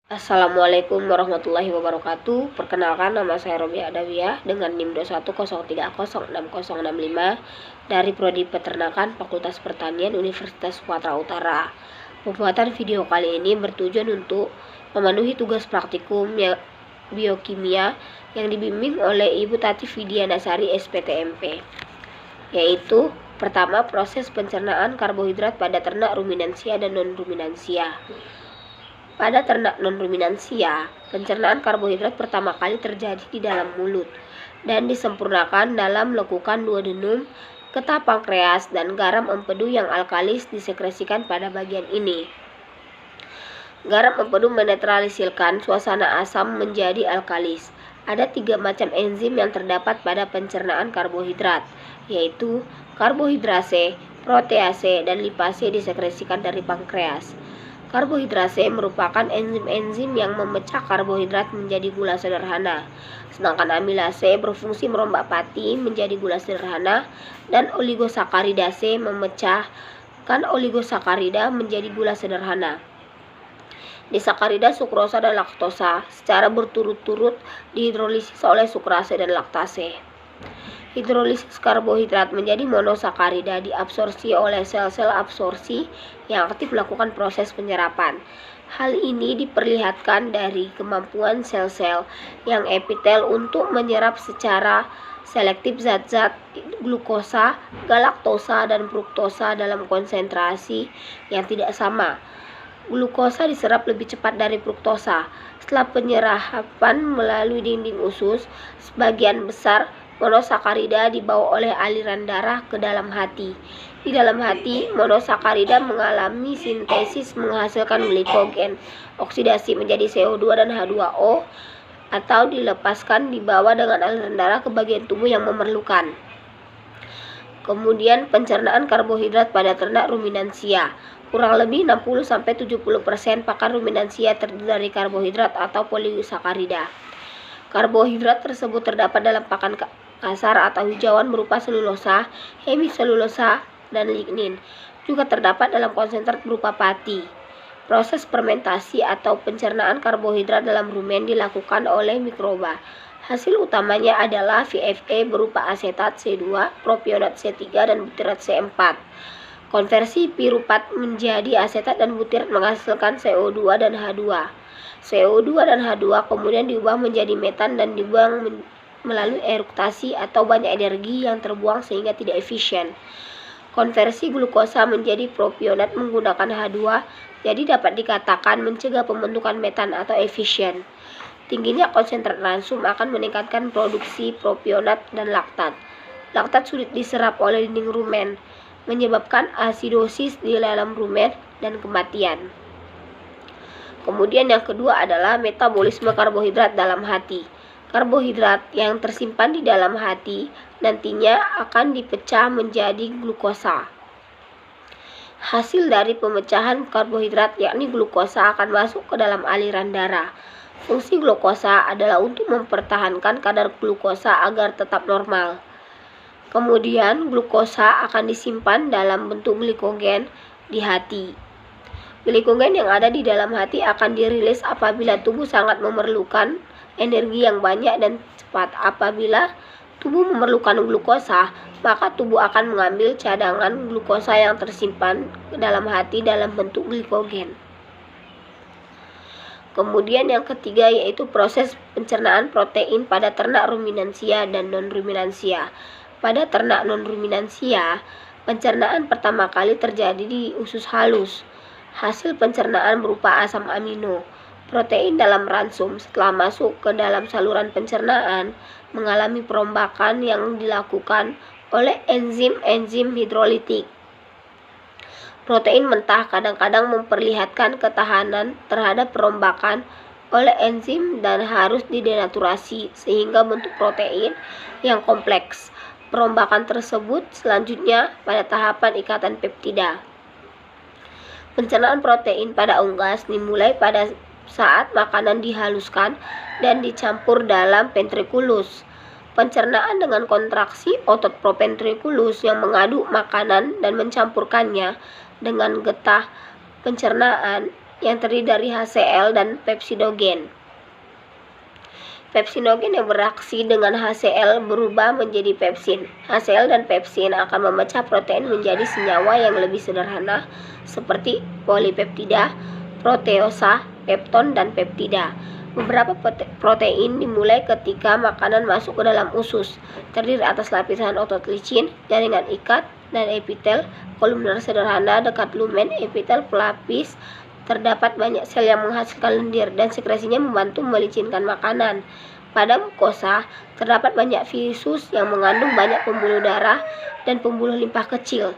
Assalamualaikum warahmatullahi wabarakatuh. Perkenalkan, nama saya Robi Adawiyah dengan NIM 210306065 dari Prodi Peternakan Fakultas Pertanian Universitas Sumatera Utara. Pembuatan video kali ini bertujuan untuk memenuhi tugas praktikum biokimia yang dibimbing oleh Ibu Tati Fidianasari SPTMP, yaitu pertama, proses pencernaan karbohidrat pada ternak ruminansia dan non-ruminansia. Pada ternak non-ruminansia, pencernaan karbohidrat pertama kali terjadi di dalam mulut dan disempurnakan dalam lekukan duodenum, getah pankreas, dan garam empedu yang alkalis disekresikan pada bagian ini. Garam empedu menetralisirkan suasana asam menjadi alkalis. Ada 3 macam enzim yang terdapat pada pencernaan karbohidrat, yaitu karbohidrase, protease, dan lipase disekresikan dari pankreas. Karbohidrase merupakan enzim-enzim yang memecah karbohidrat menjadi gula sederhana, sedangkan amilase berfungsi merombak pati menjadi gula sederhana, dan oligosakaridase memecahkan oligosakarida menjadi gula sederhana. Disakarida, sukrosa, dan laktosa secara berturut-turut dihidrolisis oleh sukrase dan laktase. Hidrolisis karbohidrat menjadi monosakarida diabsorpsi oleh sel-sel absorpsi yang aktif melakukan proses penyerapan. Hal ini diperlihatkan dari kemampuan sel-sel yang epitel untuk menyerap secara selektif zat-zat glukosa, galaktosa, dan fruktosa dalam konsentrasi yang tidak sama. Glukosa diserap lebih cepat dari fruktosa. Setelah penyerapan melalui dinding usus, sebagian besar monosakarida dibawa oleh aliran darah ke dalam hati. Di dalam hati, monosakarida mengalami sintesis menghasilkan glikogen, oksidasi menjadi CO2 dan H2O, atau dilepaskan dibawa dengan aliran darah ke bagian tubuh yang memerlukan. Kemudian pencernaan karbohidrat pada ternak ruminansia. Kurang lebih 60-70% pakan ruminansia terdiri dari karbohidrat atau polisakarida. Karbohidrat tersebut terdapat dalam pakan kasar atau hijauan berupa selulosa, hemiselulosa, dan lignin. Juga terdapat dalam konsentrat berupa pati. Proses fermentasi atau pencernaan karbohidrat dalam rumen dilakukan oleh mikroba. Hasil utamanya adalah VFE berupa asetat C2, propionat C3, dan butirat C4. Konversi piruvat menjadi asetat dan butirat menghasilkan CO2 dan H2. CO2 dan H2 kemudian diubah menjadi metan dan dibuang melalui eruktasi atau banyak energi yang terbuang sehingga tidak efisien. Konversi glukosa menjadi propionat menggunakan H2, jadi dapat dikatakan mencegah pembentukan metan atau efisien. Tingginya konsentrat ransum akan meningkatkan produksi propionat dan laktat. Laktat sulit diserap oleh dinding rumen, menyebabkan asidosis di dalam rumen dan kematian. Kemudian yang kedua adalah metabolisme karbohidrat dalam hati. Karbohidrat yang tersimpan di dalam hati nantinya akan dipecah menjadi glukosa. Hasil dari pemecahan karbohidrat yakni glukosa akan masuk ke dalam aliran darah. Fungsi glukosa adalah untuk mempertahankan kadar glukosa agar tetap normal. Kemudian glukosa akan disimpan dalam bentuk glikogen di hati. Glikogen yang ada di dalam hati akan dirilis apabila tubuh sangat memerlukan energi yang banyak dan cepat. Apabila tubuh memerlukan glukosa, maka tubuh akan mengambil cadangan glukosa yang tersimpan dalam hati dalam bentuk glikogen. Kemudian yang ketiga yaitu proses pencernaan protein pada ternak ruminansia dan non-ruminansia. Pada ternak non-ruminansia, pencernaan pertama kali terjadi di usus halus. Hasil pencernaan berupa asam amino. Protein dalam ransum setelah masuk ke dalam saluran pencernaan mengalami perombakan yang dilakukan oleh enzim-enzim hidrolitik. Protein mentah kadang-kadang memperlihatkan ketahanan terhadap perombakan oleh enzim dan harus didenaturasi sehingga bentuk protein yang kompleks. Perombakan tersebut selanjutnya pada tahapan ikatan peptida. Pencernaan protein pada unggas dimulai pada saat makanan dihaluskan dan dicampur dalam ventriculus. Pencernaan dengan kontraksi otot proventriculus yang mengaduk makanan dan mencampurkannya dengan getah pencernaan yang terdiri dari HCl dan pepsidogen. Pepsinogen yang bereaksi dengan HCl berubah menjadi pepsin. HCl dan pepsin akan memecah protein menjadi senyawa yang lebih sederhana seperti polipeptida, proteosa, pepton, dan peptida. Beberapa protein dimulai ketika makanan masuk ke dalam usus, terdiri atas lapisan otot licin, jaringan ikat, dan epitel kolumner sederhana dekat lumen. Epitel pelapis terdapat banyak sel yang menghasilkan lendir dan sekresinya membantu melicinkan makanan. Pada mukosa, terdapat banyak visus yang mengandung banyak pembuluh darah dan pembuluh limpa kecil.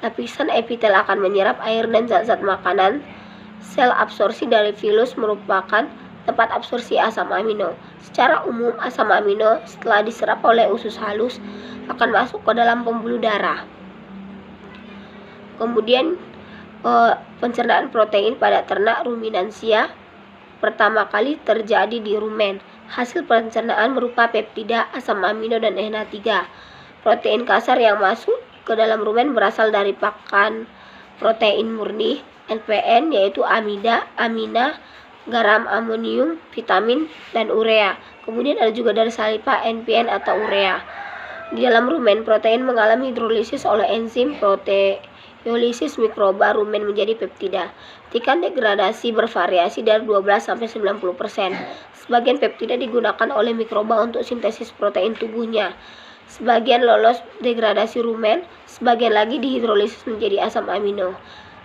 Lapisan epitel akan menyerap air dan zat-zat makanan. Sel absorpsi dari vilus merupakan tempat absorpsi asam amino. Secara umum, asam amino setelah diserap oleh usus halus akan masuk ke dalam pembuluh darah. Kemudian pencernaan protein pada ternak ruminansia pertama kali terjadi di rumen. Hasil pencernaan berupa peptida, asam amino, dan NH3. Protein kasar yang masuk ke dalam rumen berasal dari pakan protein murni, NPN, yaitu amida, amina, garam, amonium, vitamin, dan urea. Kemudian ada juga dari saliva, NPN atau urea. Di dalam rumen, protein mengalami hidrolisis oleh enzim proteolisis mikroba rumen menjadi peptida. Tingkat degradasi bervariasi dari 12-90%. Sebagian peptida digunakan oleh mikroba untuk sintesis protein tubuhnya. Sebagian lolos degradasi rumen, sebagian lagi dihidrolisis menjadi asam amino.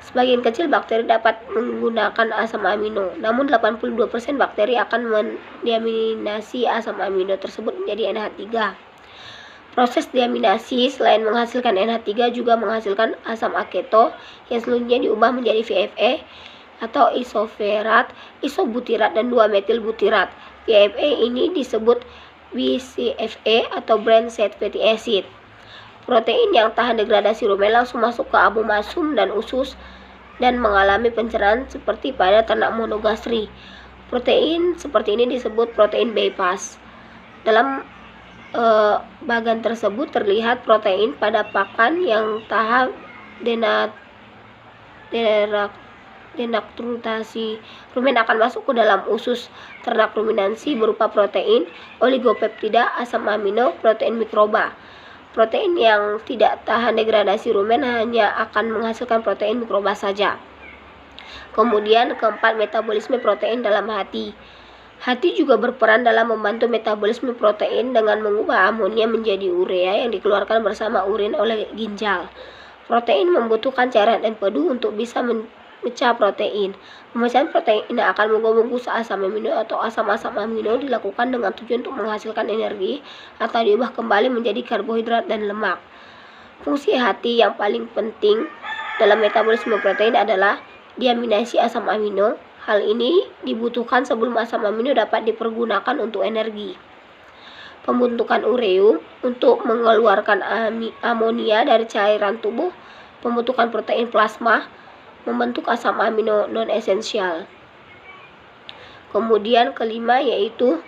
Sebagian kecil bakteri dapat menggunakan asam amino, namun 82% bakteri akan mendiaminasi asam amino tersebut menjadi NH3. Proses diaminasi selain menghasilkan NH3 juga menghasilkan asam aketo yang selanjutnya diubah menjadi VFE atau isoferat, isobutirat, dan 2-metilbutirat. VFE ini disebut BCFA atau branched fatty acid. Protein yang tahan degradasi rumen langsung masuk ke abomasum dan usus dan mengalami pencernaan seperti pada ternak monogastri. Protein seperti ini disebut protein bypass. Dalam bagan tersebut terlihat protein pada pakan yang tahap denaturasi rumen akan masuk ke dalam usus ternak ruminansi berupa protein, oligopeptida, asam amino, protein mikroba. Protein yang tidak tahan degradasi rumen hanya akan menghasilkan protein mikroba saja. Kemudian keempat, metabolisme protein dalam hati. Hati juga berperan dalam membantu metabolisme protein dengan mengubah amonia menjadi urea yang dikeluarkan bersama urin oleh ginjal. Protein membutuhkan cairan empedu untuk bisa memecah protein. Pemecahan protein ini akan membungkus asam amino atau asam-asam amino dilakukan dengan tujuan untuk menghasilkan energi atau diubah kembali menjadi karbohidrat dan lemak. Fungsi hati yang paling penting dalam metabolisme protein adalah diaminasi asam amino. Hal ini dibutuhkan sebelum asam amino dapat dipergunakan untuk energi. Pembentukan ureum untuk mengeluarkan amonia dari cairan tubuh, pembentukan protein plasma, membentuk asam amino non-esensial. Kemudian kelima yaitu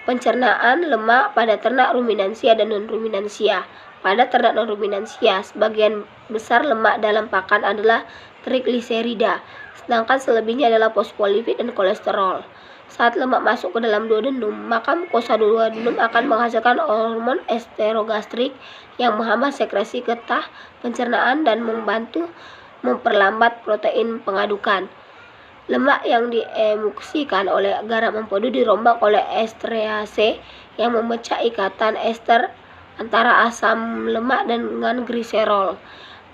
pencernaan lemak pada ternak ruminansia dan non-ruminansia. Pada ternak non-ruminansia, sebagian besar lemak dalam pakan adalah trigliserida, sedangkan selebihnya adalah fosfolipid dan kolesterol. Saat lemak masuk ke dalam duodenum, maka mukosa duodenum akan menghasilkan hormon esterogastrik yang menghambat sekresi getah pencernaan dan membantu memperlambat protein pengadukan. Lemak yang diemuksikan oleh garam empedu dirombak oleh esterase yang memecah ikatan ester antara asam lemak dengan gliserol.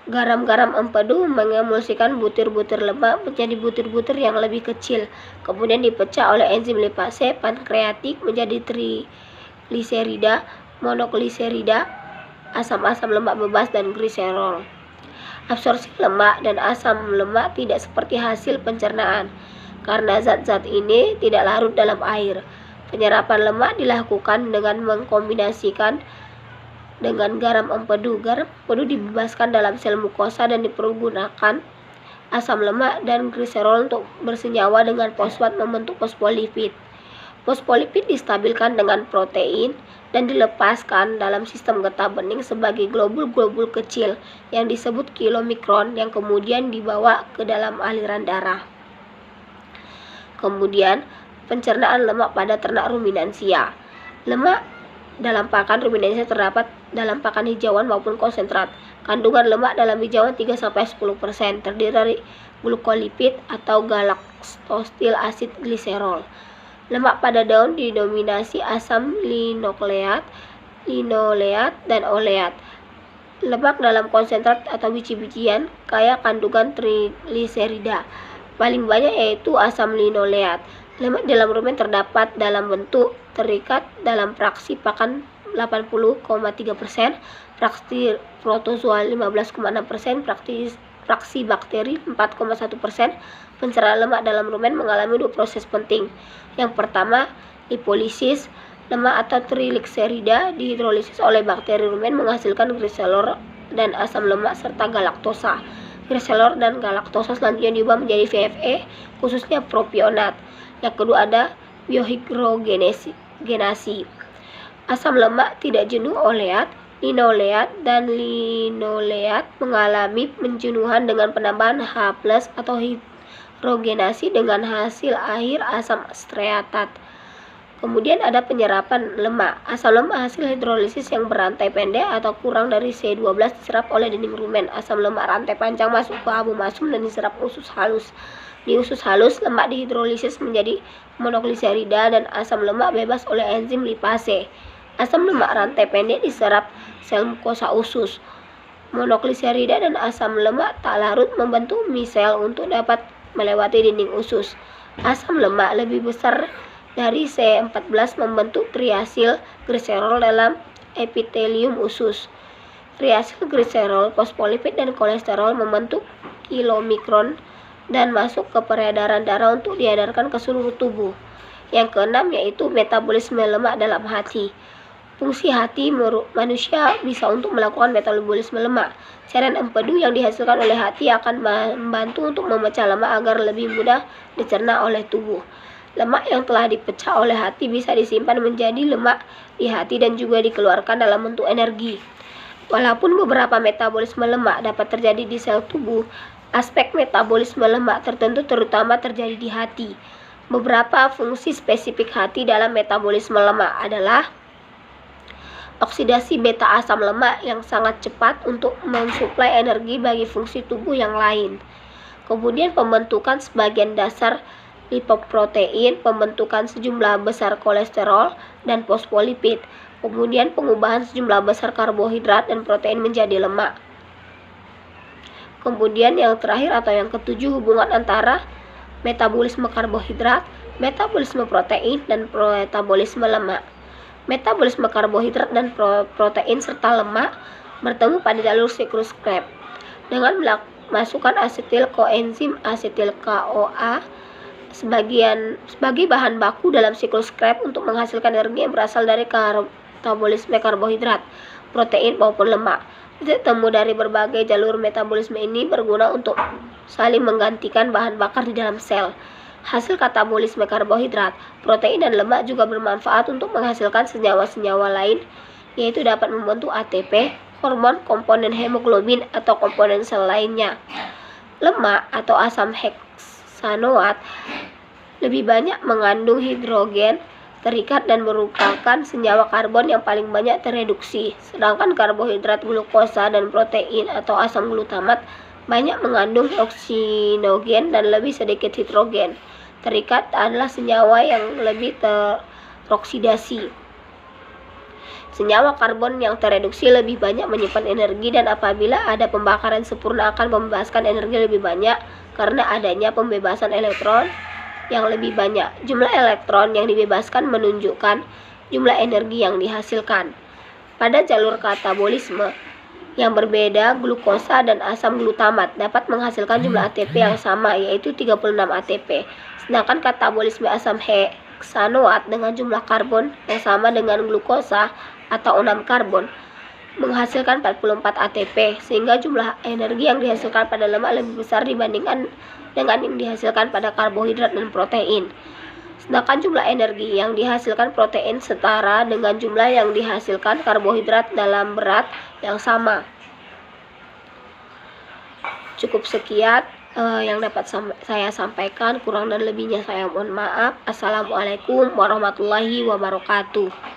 Garam-garam empedu mengemulsikan butir-butir lemak menjadi butir-butir yang lebih kecil, kemudian dipecah oleh enzim lipase pankreatik menjadi trigliserida, monogliserida, asam-asam lemak bebas, dan gliserol. Absorpsi lemak dan asam lemak tidak seperti hasil pencernaan, karena zat-zat ini tidak larut dalam air. Penyerapan lemak dilakukan dengan mengkombinasikan dengan garam empedu. Garam empedu dibebaskan dalam sel mukosa dan dipergunakan asam lemak dan gliserol untuk bersenyawa dengan fosfat membentuk fosfolipid. Fosfolipid distabilkan dengan protein dan dilepaskan dalam sistem getah bening sebagai globul-globul kecil yang disebut kilomikron yang kemudian dibawa ke dalam aliran darah. Kemudian, pencernaan lemak pada ternak ruminansia. Lemak dalam pakan ruminansia terdapat dalam pakan hijauan maupun konsentrat. Kandungan lemak dalam hijauan 3-10%, terdiri dari glukolipid atau galaktosil asid gliserol. Lemak pada daun didominasi asam linoleat, dan oleat. Lemak dalam konsentrat atau biji-bijian kaya kandungan trigliserida. Paling banyak yaitu asam linoleat. Lemak dalam rumen terdapat dalam bentuk terikat dalam fraksi pakan 80,3%, fraksi protozoa 15,6%, fraksi bakteri 4,1%. Pencernaan lemak dalam rumen mengalami 2 proses penting. Yang pertama, lipolisis. Lemak atau trigliserida dihidrolisis oleh bakteri rumen menghasilkan gliserol dan asam lemak serta galaktosa. Gliserol dan galaktosa selanjutnya diubah menjadi VFE, khususnya propionat. Yang kedua ada biohidrogenasi. Asam lemak tidak jenuh oleat, linoleat, dan linoleat mengalami penjenuhan dengan penambahan H+ atau hidrogenasi dengan hasil akhir asam stearat. Kemudian ada penyerapan lemak. Asam lemak hasil hidrolisis yang berantai pendek atau kurang dari C12 diserap oleh dinding rumen. Asam lemak rantai panjang masuk ke abomasum dan diserap usus halus. Di usus halus, lemak dihidrolisis menjadi monogliserida dan asam lemak bebas oleh enzim lipase. Asam lemak rantai pendek diserap sel mukosa usus. Monogliserida dan asam lemak tak larut membentuk misel untuk dapat melewati dinding usus. Asam lemak lebih besar dari C14 membentuk triasil gliserol dalam epitelium usus. Triasil gliserol, fosfolipid, dan kolesterol membentuk kilomikron dan masuk ke peredaran darah untuk diedarkan ke seluruh tubuh. Yang keenam yaitu metabolisme lemak dalam hati. Fungsi hati manusia bisa untuk melakukan metabolisme lemak. Cairan empedu yang dihasilkan oleh hati akan membantu untuk memecah lemak agar lebih mudah dicerna oleh tubuh. Lemak yang telah dipecah oleh hati bisa disimpan menjadi lemak di hati dan juga dikeluarkan dalam bentuk energi. Walaupun beberapa metabolisme lemak dapat terjadi di sel tubuh, aspek metabolisme lemak tertentu terutama terjadi di hati. Beberapa fungsi spesifik hati dalam metabolisme lemak adalah oksidasi beta asam lemak yang sangat cepat untuk mensuplai energi bagi fungsi tubuh yang lain. Kemudian pembentukan sebagian dasar lipoprotein, pembentukan sejumlah besar kolesterol dan fosfolipid, kemudian pengubahan sejumlah besar karbohidrat dan protein menjadi lemak. Kemudian yang terakhir atau yang ketujuh, hubungan antara metabolisme karbohidrat, metabolisme protein, dan metabolisme lemak. Metabolisme karbohidrat dan protein serta lemak bertemu pada jalur siklus Krebs dengan memasukkan asetil koenzim asetil CoA sebagai bahan baku dalam siklus Krebs untuk menghasilkan energi yang berasal dari metabolisme karbohidrat, protein maupun lemak. Titik temu dari berbagai jalur metabolisme ini berguna untuk saling menggantikan bahan bakar di dalam sel. Hasil katabolisme karbohidrat, protein, dan lemak juga bermanfaat untuk menghasilkan senyawa-senyawa lain, yaitu dapat membentuk ATP, hormon, komponen hemoglobin, atau komponen sel lainnya. Lemak atau asam heksanoat lebih banyak mengandung hidrogen terikat dan merupakan senyawa karbon yang paling banyak tereduksi, sedangkan karbohidrat, glukosa, dan protein atau asam glutamat banyak mengandung oksinogen dan lebih sedikit hidrogen terikat adalah senyawa yang lebih teroksidasi. Senyawa karbon yang tereduksi lebih banyak menyimpan energi dan apabila ada pembakaran sempurna akan membebaskan energi lebih banyak karena adanya pembebasan elektron yang lebih banyak. Jumlah elektron yang dibebaskan menunjukkan jumlah energi yang dihasilkan. Pada jalur katabolisme yang berbeda, glukosa dan asam glutamat dapat menghasilkan jumlah ATP yang sama, yaitu 36 ATP. Sedangkan katabolisme asam heksanoat dengan jumlah karbon yang sama dengan glukosa atau 6 karbon menghasilkan 44 ATP, sehingga jumlah energi yang dihasilkan pada lemak lebih besar dibandingkan dengan yang dihasilkan pada karbohidrat dan protein. Sedangkan jumlah energi yang dihasilkan protein setara dengan jumlah yang dihasilkan karbohidrat dalam berat yang sama. Cukup sekian. yang dapat saya sampaikan. Kurang dan lebihnya saya mohon maaf. Assalamualaikum warahmatullahi wabarakatuh.